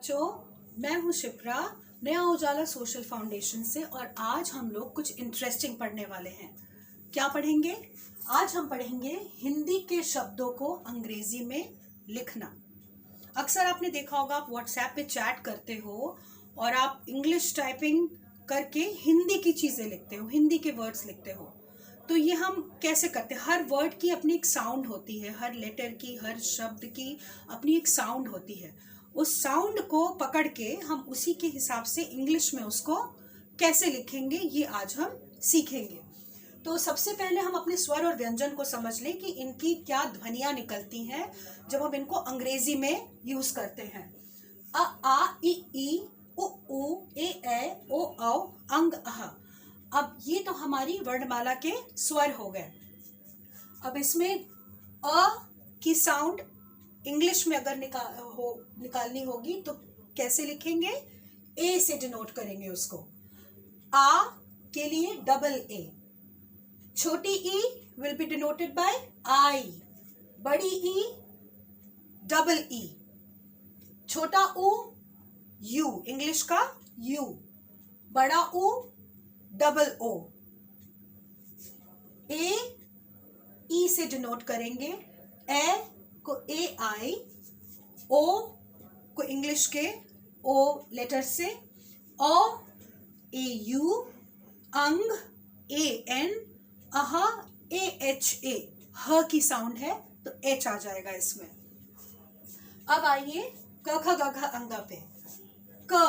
बच्चों, मैं हूं शिप्रा, नया उजाला सोशल फाउंडेशन से। और आज हम लोग कुछ इंटरेस्टिंग पढ़ने वाले हैं। क्या पढ़ेंगे? आज हम पढ़ेंगे हिंदी के शब्दों को अंग्रेजी में लिखना। अक्सर आपने देखा होगा, आप व्हाट्सएप पे चैट करते हो और आप इंग्लिश टाइपिंग करके हिंदी की चीज़ें लिखते हो, हिंदी के वर्ड्स लिखते हो। तो ये हम कैसे करते हैं? हर वर्ड की अपनी एक साउंड होती है, हर लेटर की, हर शब्द की अपनी एक साउंड होती है। उस साउंड को पकड़ के हम उसी के हिसाब से इंग्लिश में उसको कैसे लिखेंगे, ये आज हम सीखेंगे। तो सबसे पहले हम अपने स्वर और व्यंजन को समझ लें कि इनकी क्या ध्वनियां निकलती हैं जब हम इनको अंग्रेजी में यूज करते हैं। अ, आ, ई, उ, ए, ओ, औ, अंग, अह। अब ये तो हमारी वर्णमाला के स्वर हो गए। अब इसमें अ की साउंड इंग्लिश में अगर निकालनी होगी तो कैसे लिखेंगे? ए से डिनोट करेंगे उसको। आ के लिए डबल ए, छोटी ई विल बी डिनोटेड बाय आई, बड़ी ई डबल ई, छोटा ऊ यू, इंग्लिश का यू, बड़ा ऊ डबल ओ। ए ई से डिनोट करेंगे, ए को ए आई, ओ को इंग्लिश के ओ लेटर से, ओ ए यू, अंग A N, uh A H A, ह की साउंड है तो एच आ जाएगा इसमें। अब आइए क ख ग घ अंगा पे। क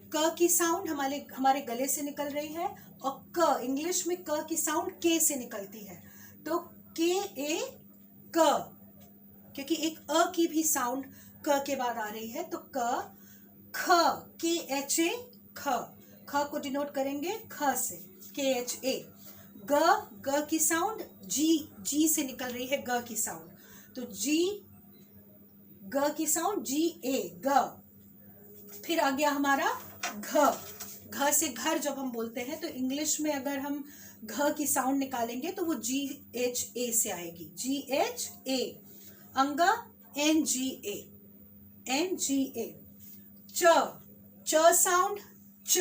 क की साउंड हमारे गले से निकल रही है और क इंग्लिश में क की साउंड के से निकलती है। तो के ए क, क्योंकि एक अ की भी साउंड क के बाद आ रही है तो क। ख के एच ए, ख, ख को डिनोट करेंगे ख से, के एच ए। ग की साउंड जी से निकल रही है, ग की साउंड तो जी, ग की साउंड जी ए, ग। फिर आ गया हमारा घ से घर जब हम बोलते हैं तो इंग्लिश में अगर हम घ की साउंड निकालेंगे तो वो जी एच ए से आएगी, जी एच ए। अंगा एन जी ए, एन जी ए। च साउंड च,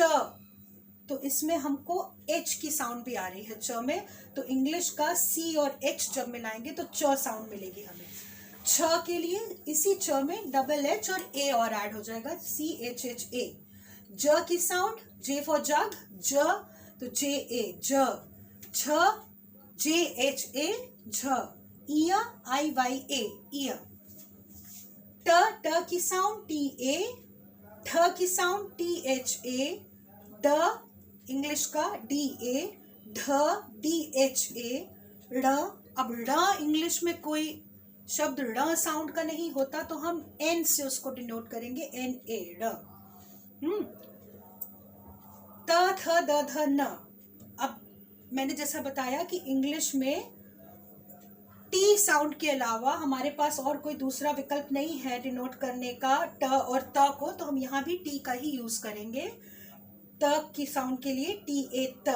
तो इसमें हमको एच की साउंड भी आ रही है च में, तो इंग्लिश का सी और एच जब मिलाएंगे तो च साउंड मिलेगी हमें। छ के लिए इसी च में डबल एच और ए और ऐड हो जाएगा, सी एच एच ए। ज की साउंड, जे फॉर जग, ज, तो जे ए ज। छ जे एच ए झ, इया आई वाई ए, इया। ट की साउंड टी ए, ठ की साउंड टी एच ए, ड इंग्लिश का डी ए, ढ डी एच ए, ड़। अब ड़ इंग्लिश में कोई शब्द ड़ साउंड का नहीं होता तो हम एन से उसको डिनोट करेंगे, एन ए, ड़। त थ द ध न। अब मैंने जैसा बताया कि इंग्लिश में टी साउंड के अलावा हमारे पास और कोई दूसरा विकल्प नहीं है डिनोट करने का ट और त को, तो हम यहाँ भी टी का ही यूज करेंगे। त की साउंड के लिए टी ए त,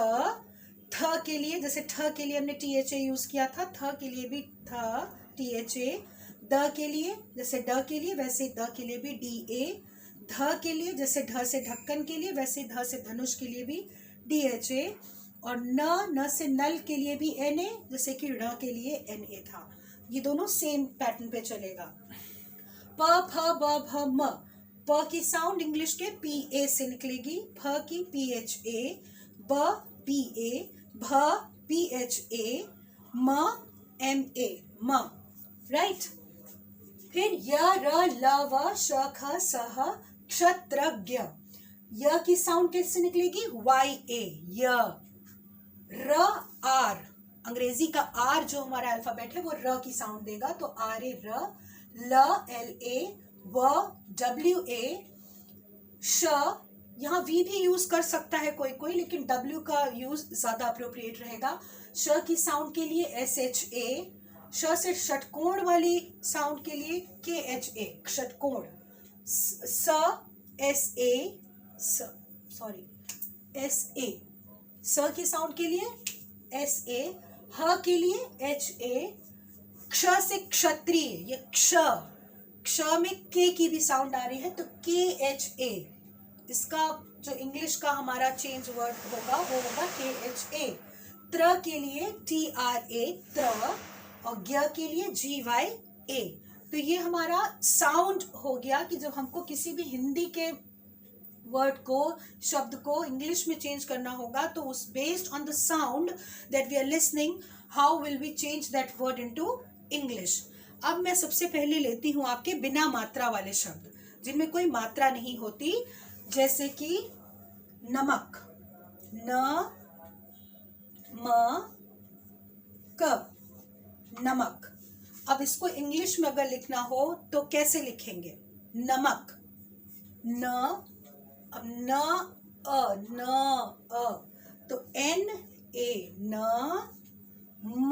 थ के लिए जैसे ठ के लिए हमने टी एच ए यूज किया था, थ के लिए भी थ टी एच ए। द के लिए जैसे ड के लिए वैसे द के लिए भी डी ए। ध के लिए जैसे ढ से ढक्कन के लिए वैसे ध से धनुष के लिए भी डी एच ए। और न से नल के लिए भी एन ए, जैसे कि ड़ के लिए एन ए था। ये दोनों सेम पैटर्न पे चलेगा। प फ ब भ म, प की साउंड इंग्लिश के पी ए से निकलेगी, फ की पी एच ए, ब पी ए, भ पी एच ए, म एम ए, म, राइट। फिर य र ल व श ख स ह, क्षत्रज्ञ। य की साउंड कैसे निकलेगी? वाई ए, य। र आर, अंग्रेजी का आर जो हमारा अल्फाबेट है वो र की साउंड देगा तो आर ए र। ल एल ए, व डब्ल्यू ए, श, यहाँ वी भी यूज कर सकता है कोई कोई, लेकिन डब्ल्यू का यूज ज्यादा अप्रोप्रिएट रहेगा। श की साउंड के लिए एस एच ए, श से षटकोण वाली साउंड के लिए के एच ए, षटकोण। स S A, sorry S A, स की साउंड के लिए एस ए, ह के लिए एच ए। क्ष से क्षत्रिय, ये क्ष, क्ष में के की भी साउंड आ रही है तो KHA, इसका जो इंग्लिश का हमारा चेंज वर्ड होगा वो होगा KHA। त्र के लिए TRA त्र, और ज्ञ के लिए GYA। तो ये हमारा साउंड हो गया कि जब हमको किसी भी हिंदी के वर्ड को, शब्द को इंग्लिश में चेंज करना होगा तो उस based on the sound that we are listening, how will we change that word into English. अब मैं सबसे पहले लेती हूं आपके बिना मात्रा वाले शब्द, जिनमें कोई मात्रा नहीं होती, जैसे कि नमक, न म क, नमक। अब इसको इंग्लिश में अगर लिखना हो तो कैसे लिखेंगे? नमक, न, अब न अ, तो NA न, म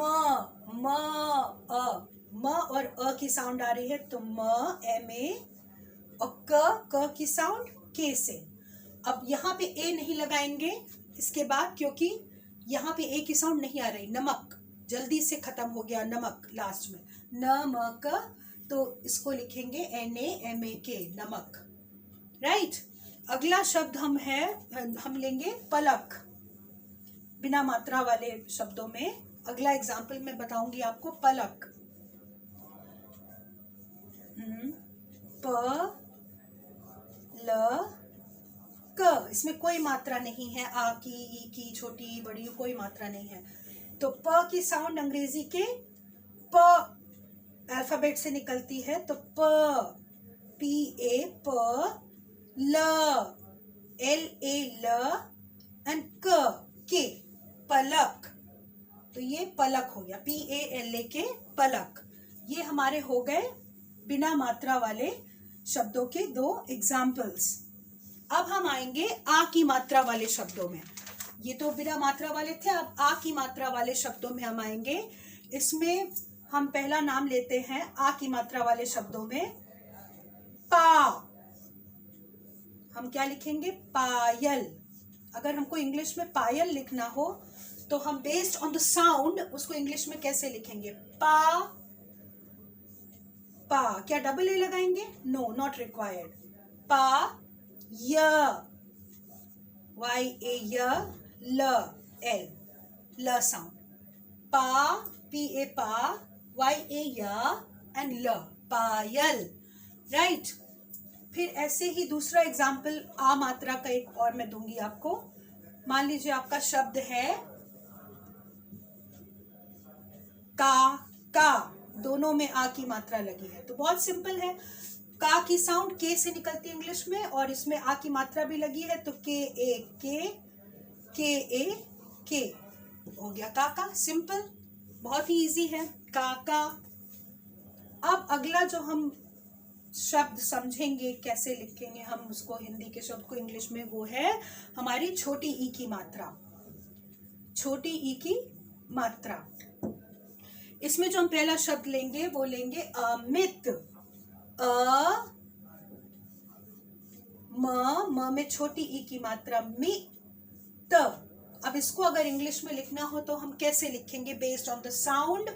अ, म और अ की साउंड आ रही है तो म MA, और क की साउंड के से। अब यहाँ पे ए नहीं लगाएंगे इसके बाद, क्योंकि यहाँ पे ए की साउंड नहीं आ रही। नमक जल्दी से खत्म हो गया, नमक लास्ट में, न म क, तो इसको लिखेंगे NAMAK, नमक, राइट। अगला शब्द हम लेंगे पलक, बिना मात्रा वाले शब्दों में। अगला एग्जाम्पल मैं बताऊंगी आपको, पलक, प ल क, इसमें कोई मात्रा नहीं है, आ की, ई की, छोटी बड़ी कोई मात्रा नहीं है। तो प की साउंड अंग्रेजी के प अल्फाबेट से निकलती है, तो प, PA प, ल, LA ल, एंड के, पलक। तो ये पलक हो गया, PALAK, पलक। ये हमारे हो गए बिना मात्रा वाले शब्दों के दो एग्जाम्पल्स। अब हम आएंगे आ की मात्रा वाले शब्दों में। ये तो बिना मात्रा वाले थे, अब आ की मात्रा वाले शब्दों में हम आएंगे। इसमें हम पहला नाम लेते हैं आ की मात्रा वाले शब्दों में, पा। हम क्या लिखेंगे? पायल। अगर हमको इंग्लिश में पायल लिखना हो तो हम बेस्ड ऑन द साउंड उसको इंग्लिश में कैसे लिखेंगे? पा, पा, क्या डबल ए लगाएंगे? No, not required. पा य, YA य, ल, L, ल साउंड, पा, PA पा, YA य, एंड ल, पायल, राइट। फिर ऐसे ही दूसरा एग्जाम्पल आ मात्रा का एक और मैं दूंगी आपको। मान लीजिए आपका शब्द है का, दोनों में आ की मात्रा लगी है, तो बहुत सिंपल है। का की साउंड के से निकलती है इंग्लिश में, और इसमें आ की मात्रा भी लगी है, तो के हो गया काका। सिंपल, बहुत ही इजी है, काका। अब अगला जो हम शब्द समझेंगे कैसे लिखेंगे हम उसको, हिंदी के शब्द को इंग्लिश में, वो है हमारी छोटी ई की मात्रा। छोटी ई की मात्रा, इसमें जो हम पहला शब्द लेंगे वो लेंगे अमित। म में छोटी ई की मात्रा, मित। अब इसको अगर इंग्लिश में लिखना हो तो हम कैसे लिखेंगे? बेस्ड ऑन द साउंड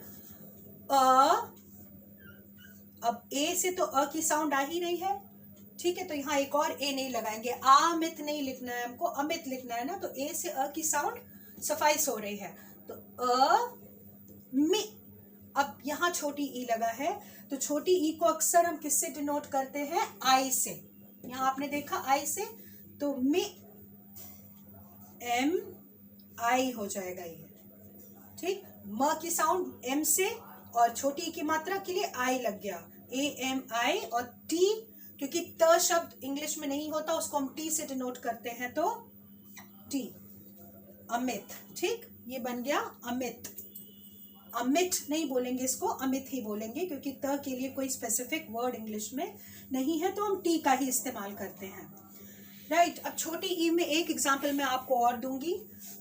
अब ए से तो अ की साउंड आ ही रही है, ठीक है, तो यहाँ एक और ए नहीं लगाएंगे। आमित नहीं लिखना है हमको, अमित लिखना है ना, तो ए से अ की साउंड सफाइस हो रही है, तो मी। अब यहाँ छोटी ई लगा है, तो छोटी ई को अक्सर हम किससे डिनोट करते हैं? आई से। यहाँ आपने देखा आई से, तो मी, MI हो जाएगा ये, ठीक। म की साउंड M से, और छोटी ई की मात्रा के लिए आई लग गया, AMI, और टी, क्योंकि त शब्द इंग्लिश में नहीं होता, उसको हम टी से डिनोट करते हैं, तो टी, अमित, ठीक। ये बन गया अमित। अमित नहीं बोलेंगे इसको, अमित ही बोलेंगे, क्योंकि त के लिए कोई स्पेसिफिक वर्ड इंग्लिश में नहीं है, तो हम टी का ही इस्तेमाल करते हैं, राइट। अब छोटी ई में एक एग्जाम्पल मैं आपको और दूंगी।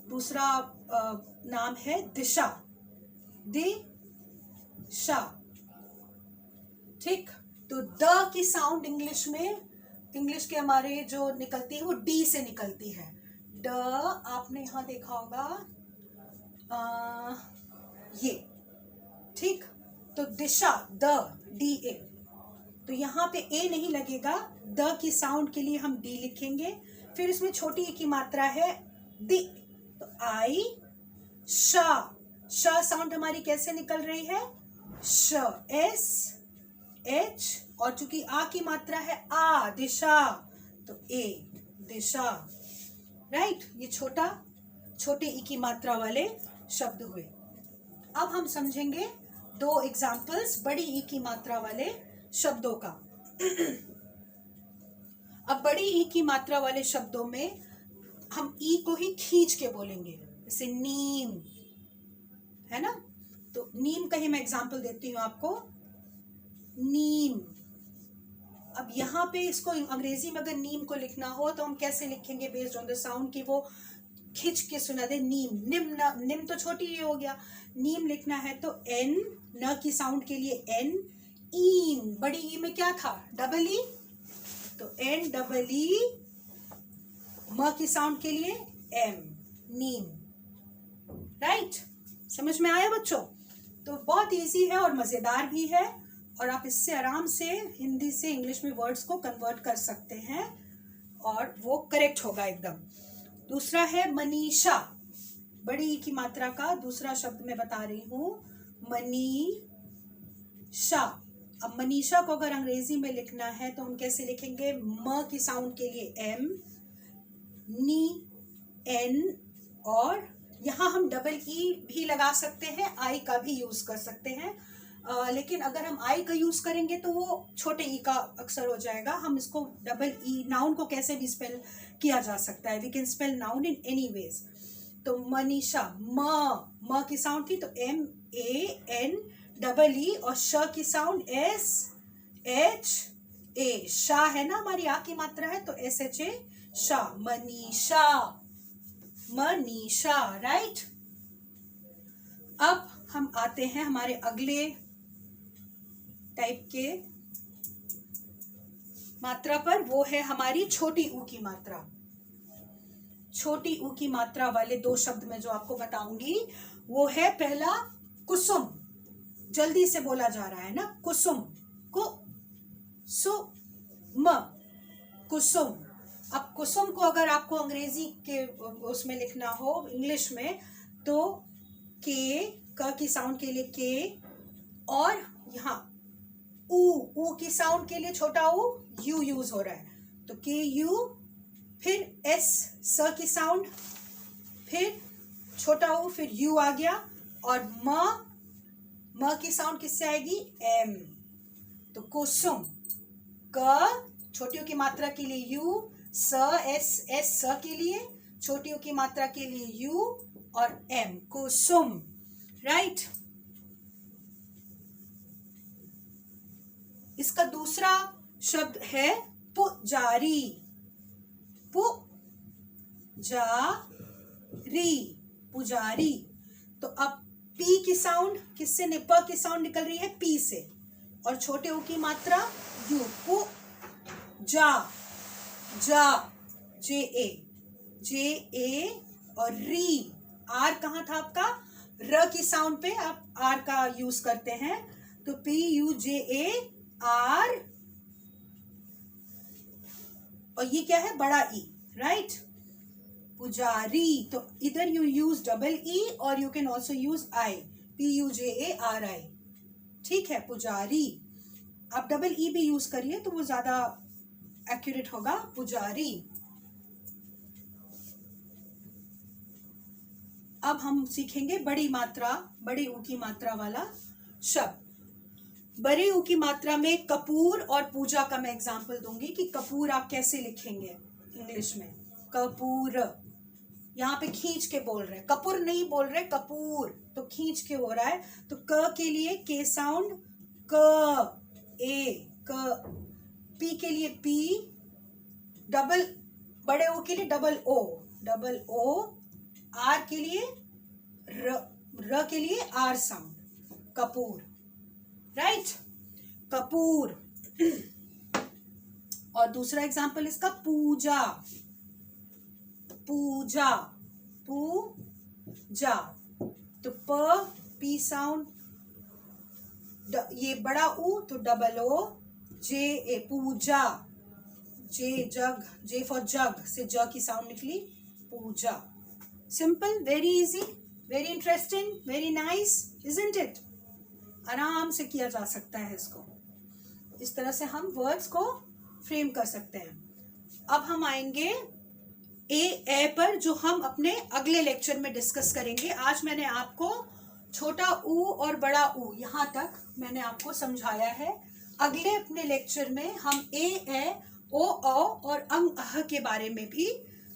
दूसरा नाम है दिशा, दिशा, ठीक। तो द की साउंड इंग्लिश में, इंग्लिश के हमारे जो निकलती है वो डी से निकलती है। ड आपने यहाँ देखा होगा, ये, ठीक। तो दिशा, द, DA, तो यहाँ पे ए नहीं लगेगा, द की साउंड के लिए हम डी लिखेंगे। फिर इसमें छोटी ई की मात्रा है दी, तो आई श, श साउंड हमारी कैसे निकल रही है, श, एस एच, और चूंकि आ की मात्रा है आ, दिशा, तो ए दिशा, राइट। ये छोटे ई की मात्रा वाले शब्द हुए। अब हम समझेंगे दो एग्जाम्पल्स बड़ी ई की मात्रा वाले शब्दों का। अब बड़ी ई की मात्रा वाले शब्दों में हम ई को ही खींच के बोलेंगे, जैसे नीम, है ना। तो नीम का ही मैं एग्जाम्पल देती हूँ आपको, नीम। अब यहाँ पे इसको अंग्रेजी में अगर नीम को लिखना हो तो हम कैसे लिखेंगे, बेस्ड ऑन द साउंड की वो खिंच के सुना दे, नीम, निम, निम तो छोटी ही हो गया, नीम लिखना है तो एन, न की साउंड के लिए एन, ईम, बड़ी ई में क्या था, डबल ई, तो एन डबल ई, म की साउंड के लिए एम, नीम, राइट। समझ में आया बच्चों। तो बहुत इजी है और मजेदार भी है, और आप इससे आराम से हिंदी से इंग्लिश में वर्ड्स को कन्वर्ट कर सकते हैं और वो करेक्ट होगा एकदम। दूसरा है मनीषा, बड़ी ई की मात्रा का दूसरा शब्द मैं बता रही हूँ, मनीषा। अब मनीषा को अगर अंग्रेजी में लिखना है तो हम कैसे लिखेंगे, म की साउंड के लिए एम, नी, एन, और यहाँ हम डबल ई भी लगा सकते हैं, आई का भी यूज कर सकते हैं, लेकिन अगर हम आई का यूज करेंगे तो वो छोटे ई का अक्सर हो जाएगा। हम इसको डबल ई, नाउन को कैसे भी स्पेल किया जा सकता है, we can spell noun in any ways. तो मनीषा, म की साउंड थी तो M A N double E, और श की sound S H A, Shah है ना, हमारी आ की मात्रा है तो S H A, Shah, Manisha, Manisha, right. अब हम आते हैं हमारे अगले टाइप के मात्रा पर, वो है हमारी छोटी ऊ की मात्रा। छोटी ऊ की मात्रा वाले दो शब्द में जो आपको बताऊंगी वो है पहला कुसुम, जल्दी से बोला जा रहा है ना, कुसुम, कु सु म, कुसुम। अब कुसुम को अगर आपको अंग्रेजी के उसमें लिखना हो, इंग्लिश में, तो के, क की साउंड के लिए के, और यहाँ ऊ की साउंड के लिए छोटा ऊ, यू यूज हो रहा है, तो के यू, फिर एस, स की साउंड, फिर छोटा ऊ, फिर यू आ गया, और म की साउंड किससे आएगी, एम, तो कुसुम, क छोटी ऊ की मात्रा के लिए यू, स एस एस, स के लिए, छोटी ऊ की मात्रा के लिए यू, और एम, कुसुम, राइट। इसका दूसरा शब्द है पुजारी, पुजारी। तो अब पी की साउंड किससे, प की साउंड निकल रही है पी से, और छोटे ऊ की मात्रा यू, पु जा, जे ए, और री, आर कहाँ था आपका, र की साउंड पे आप आर का यूज करते हैं, तो P U J A R, और ये क्या है, बड़ा ई, राइट, पुजारी। तो इधर यू यूज डबल ई और you can also use I, P U J A R आई, ठीक है, पुजारी। आप डबल ई भी यूज करिए तो वो ज्यादा एक्यूरेट होगा, पुजारी। अब हम सीखेंगे बड़ी मात्रा, बड़ी ऊ की मात्रा वाला शब्द। बड़ी ऊ की मात्रा में कपूर और पूजा का मैं एग्जांपल दूंगी कि कपूर आप कैसे लिखेंगे इंग्लिश में, कपूर, यहाँ पे खींच के बोल रहे हैं, कपूर नहीं बोल रहे, कपूर, तो खींच के हो रहा है, तो क के लिए के साउंड, क ए, क, पी के लिए पी, डबल, बड़े ओ के लिए डबल ओ, आर के लिए र के लिए R sound, Kapoor, right, Kapoor. और दूसरा एग्जांपल इसका पूजा, तो पी साउंड, ये बड़ा ऊ तो double O, J A Puja, J jug, J for jug से ज की साउंड निकली, Puja. Simple, very easy, very interesting, very nice, isn't it? आराम से किया जा सकता है इसको। इस तरह से हम वर्ड्स को फ्रेम कर सकते हैं। अब हम आएंगे ए पर, जो हम अपने अगले लेक्चर में डिस्कस करेंगे। आज मैंने आपको छोटा ऊ और बड़ा ऊ यहाँ तक मैंने आपको समझाया है। अगले अपने लेक्चर में हम ए ओ और अंग अह के बारे में भी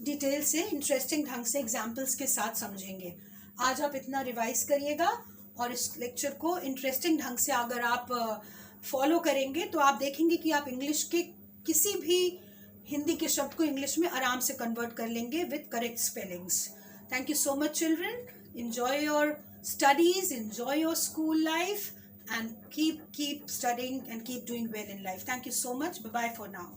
डिटेल से इंटरेस्टिंग ढंग से एग्जाम्पल्स के साथ समझेंगे। आज आप इतना रिवाइज करिएगा और इस लेक्चर को इंटरेस्टिंग ढंग से अगर आप फॉलो करेंगे तो आप देखेंगे कि आप इंग्लिश के किसी भी हिंदी के शब्द को इंग्लिश में आराम से कन्वर्ट कर लेंगे with correct spellings. Thank you so much children, enjoy your studies, enjoy your school life, and keep studying and keep doing well in life. Thank you so much. Bye bye for now.